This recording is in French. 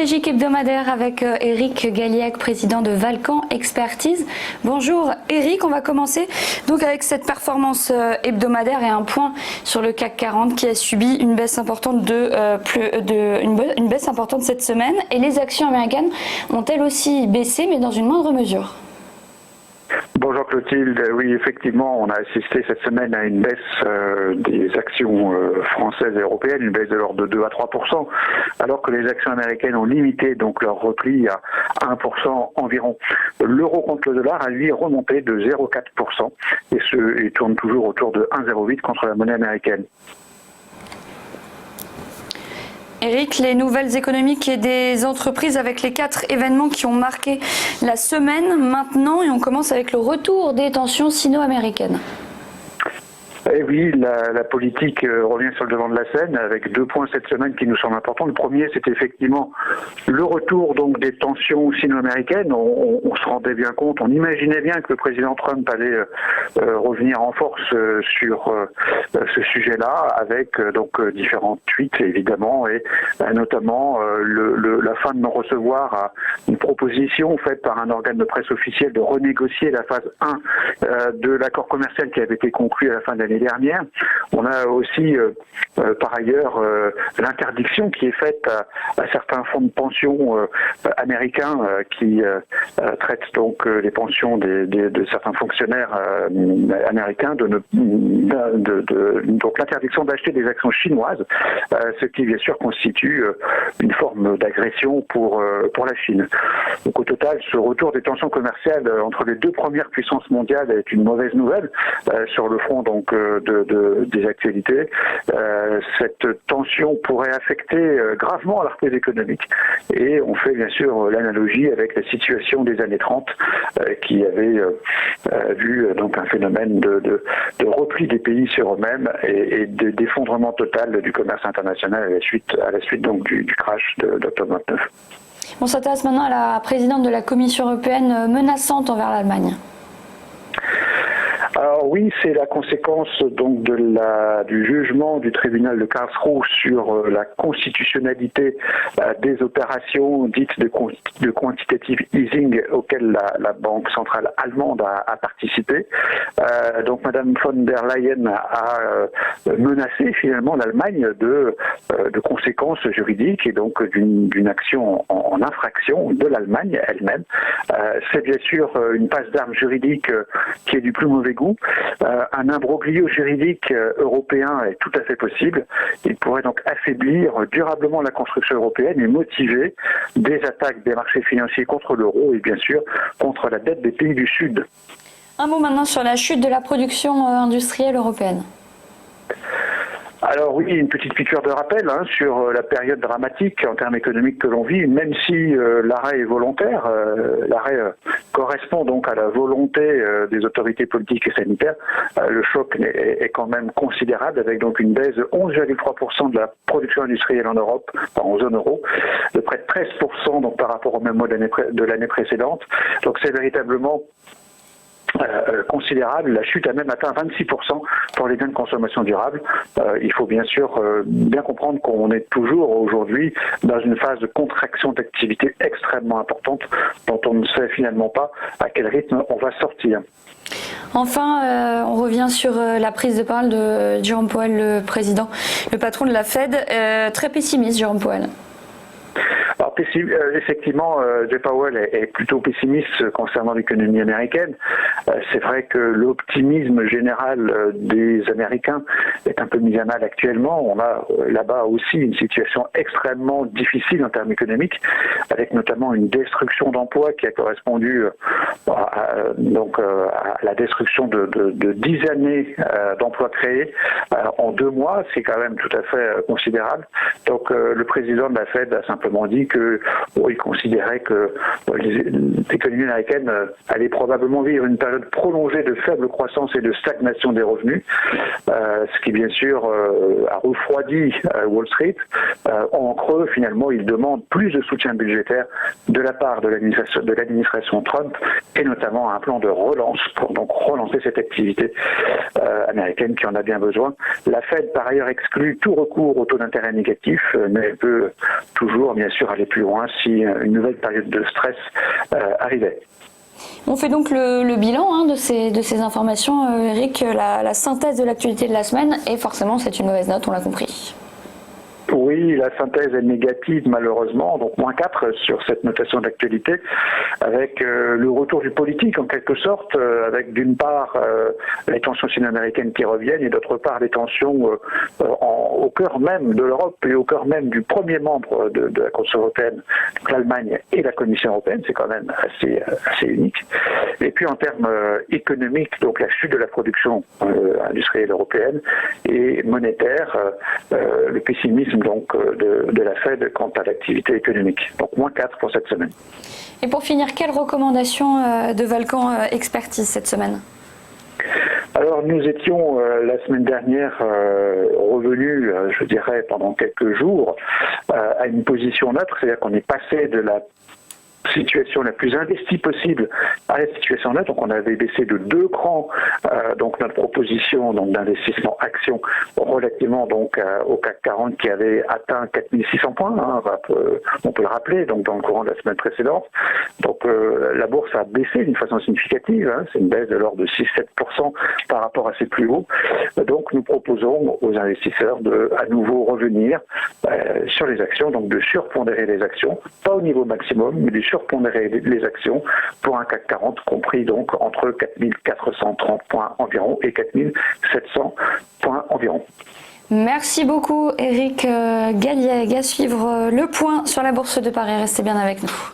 stratégique hebdomadaire avec Éric Galiac, président de Valcan Expertise. Bonjour Éric, on va commencer donc avec cette performance hebdomadaire et un point sur le CAC 40 qui a subi une baisse importante une baisse importante cette semaine, et les actions américaines ont elles aussi baissé, mais dans une moindre mesure. Bonjour Clotilde, oui effectivement on a assisté cette semaine à une baisse des actions françaises et européennes, une baisse de l'ordre de 2 à 3%, alors que les actions américaines ont limité donc leur repli à 1% environ. L'euro contre le dollar a lui remonté de 0,4% et tourne toujours autour de 1,08 contre la monnaie américaine. Éric, les nouvelles économiques et des entreprises avec les 4 événements qui ont marqué la semaine maintenant, et on commence avec le retour des tensions sino-américaines. Eh oui, la politique revient sur le devant de la scène avec 2 points cette semaine qui nous semblent importants. Le premier, c'est effectivement le retour donc des tensions sino-américaines. On se rendait bien compte, on imaginait bien que le président Trump allait revenir en force sur ce sujet-là, avec donc différentes tweets évidemment, et notamment la fin de non-recevoir à une proposition faite par un organe de presse officiel de renégocier la phase 1 de l'accord commercial qui avait été conclu à la fin de l'année dernière. On a aussi par ailleurs l'interdiction qui est faite à certains fonds de pension américains qui traitent donc les pensions de certains fonctionnaires américains, donc l'interdiction d'acheter des actions chinoises, ce qui bien sûr constitue une forme d'agression pour la Chine. Donc au total, ce retour des tensions commerciales entre les 2 premières puissances mondiales est une mauvaise nouvelle sur le front donc des actualités. Cette tension pourrait affecter gravement la reprise économique, et on fait bien sûr l'analogie avec la situation des années 30 qui avait vu donc un phénomène de repli des pays sur eux-mêmes et d'effondrement total du commerce international à la suite donc du crash d'octobre 29. On s'intéresse maintenant à la présidente de la Commission européenne menaçante envers l'Allemagne. Alors oui, c'est la conséquence donc du jugement du tribunal de Karlsruhe sur la constitutionnalité des opérations dites de quantitative easing auxquelles la Banque centrale allemande a participé. Donc Madame von der Leyen a menacé finalement l'Allemagne de conséquences juridiques et donc d'une action en infraction de l'Allemagne elle-même. C'est bien sûr une passe d'armes juridique qui est du plus mauvais goût. Un imbroglio juridique européen est tout à fait possible. Il pourrait donc affaiblir durablement la construction européenne et motiver des attaques des marchés financiers contre l'euro et bien sûr contre la dette des pays du Sud. Un mot maintenant sur la chute de la production industrielle européenne. Alors oui, une petite piqûre de rappel sur la période dramatique en termes économiques que l'on vit, même si l'arrêt est volontaire, l'arrêt correspond donc à la volonté des autorités politiques et sanitaires, le choc est quand même considérable, avec donc une baisse de 11,3% de la production industrielle en Europe, en zone euro, de près de 13% donc par rapport au même mois de l'année précédente. Donc c'est véritablement considérable. La chute a même atteint 26% pour les gains de consommation durable. Il faut bien sûr bien comprendre qu'on est toujours aujourd'hui dans une phase de contraction d'activité extrêmement importante dont on ne sait finalement pas à quel rythme on va sortir. Enfin, on revient sur la prise de parole de Jérôme Powell, le patron de la Fed, très pessimiste Jérôme Powell. Alors, effectivement, Jay Powell est plutôt pessimiste concernant l'économie américaine. C'est vrai que l'optimisme général des Américains est un peu mis à mal actuellement. On a là-bas aussi une situation extrêmement difficile en termes économiques, avec notamment une destruction d'emplois qui a correspondu à la destruction de 10 années d'emplois créés en 2 mois. C'est quand même tout à fait considérable. Donc, le président de la Fed a simplement dit qu'il considérait que l'économie américaine allait probablement vivre une période prolongée de faible croissance et de stagnation des revenus, ce qui bien sûr a refroidi Wall Street. En creux, finalement, il demande plus de soutien budgétaire de la part de l'administration Trump, et notamment un plan de relance pour donc relancer cette activité américaine qui en a bien besoin. La Fed, par ailleurs, exclut tout recours au taux d'intérêt négatif, mais peut toujours, bien sûr, aller plus loin si une nouvelle période de stress arrivait. On fait donc le bilan de ces informations, Eric, la synthèse de l'actualité de la semaine, et forcément c'est une mauvaise note, on l'a compris. Oui, la synthèse est négative malheureusement, donc -4 sur cette notation d'actualité, avec le retour du politique en quelque sorte, avec d'une part les tensions sino-américaines qui reviennent et d'autre part les tensions au cœur même de l'Europe et au cœur même du premier membre de la Commission européenne, donc l'Allemagne et la Commission européenne, c'est quand même assez unique. Et puis en termes économiques, donc la chute de la production industrielle européenne et monétaire, le pessimisme donc de la Fed quant à l'activité économique. Donc -4 pour cette semaine. Et pour finir, quelles recommandations de Valcan Expertise cette semaine ? Alors nous étions la semaine dernière revenus, je dirais, pendant quelques jours à une position neutre, c'est-à-dire qu'on est passé de la situation la plus investie possible à la situation neutre. Donc on avait baissé de 2 crans donc notre proposition donc d'investissement action relativement donc au CAC 40 qui avait atteint 4600 points, on peut le rappeler, donc dans le courant de la semaine précédente. Donc la bourse a baissé d'une façon significative, c'est une baisse de l'ordre de 6-7% par rapport à ses plus hauts. Donc nous proposons aux investisseurs de à nouveau revenir sur les actions, donc de surpondérer les actions, pas au niveau maximum, mais de surpondérer les actions pour un CAC 40 compris donc entre 4430 points environ et 4700 points environ. Merci beaucoup Eric Galliègue. À suivre le point sur la Bourse de Paris. Restez bien avec nous.